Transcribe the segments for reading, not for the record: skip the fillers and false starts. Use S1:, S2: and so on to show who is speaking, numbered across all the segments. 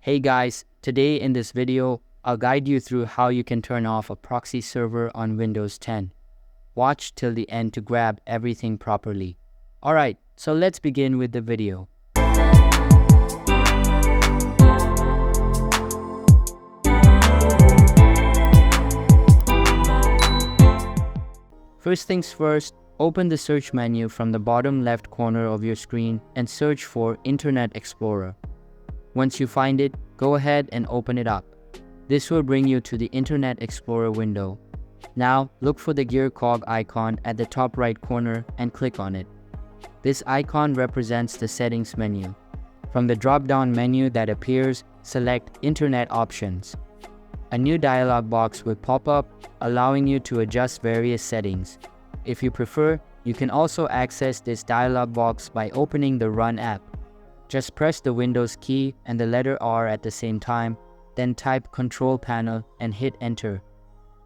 S1: Hey guys, today in this video, I'll guide you through how you can turn off a proxy server on Windows 10. Watch till the end to grab everything properly. Alright, so let's begin with the video. First things first, open the search menu from the bottom left corner of your screen and search for Internet Explorer. Once you find it, go ahead and open it up. This will bring you to the Internet Explorer window. Now, look for the gear cog icon at the top right corner and click on it. This icon represents the settings menu. From the drop-down menu that appears, select Internet Options. A new dialog box will pop up, allowing you to adjust various settings. If you prefer, you can also access this dialog box by opening the Run app. Just press the Windows key and the letter R at the same time, then type Control Panel and hit Enter.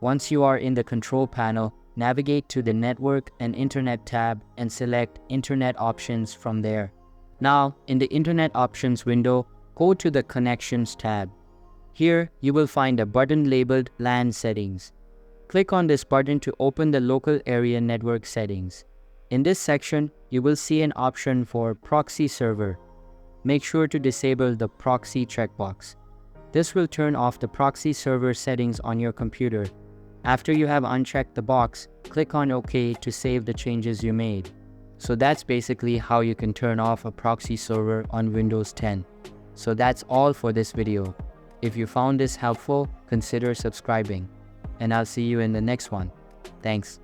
S1: Once you are in the Control Panel, navigate to the Network and Internet tab and select Internet Options from there. Now, in the Internet Options window, go to the Connections tab. Here, you will find a button labeled LAN Settings. Click on this button to open the local area network settings. In this section, you will see an option for Proxy Server. Make sure to disable the Proxy checkbox. This will turn off the proxy server settings on your computer. After you have unchecked the box, click on OK to save the changes you made. So that's basically how you can turn off a proxy server on Windows 10. So that's all for this video. If you found this helpful, consider subscribing. And I'll see you in the next one. Thanks.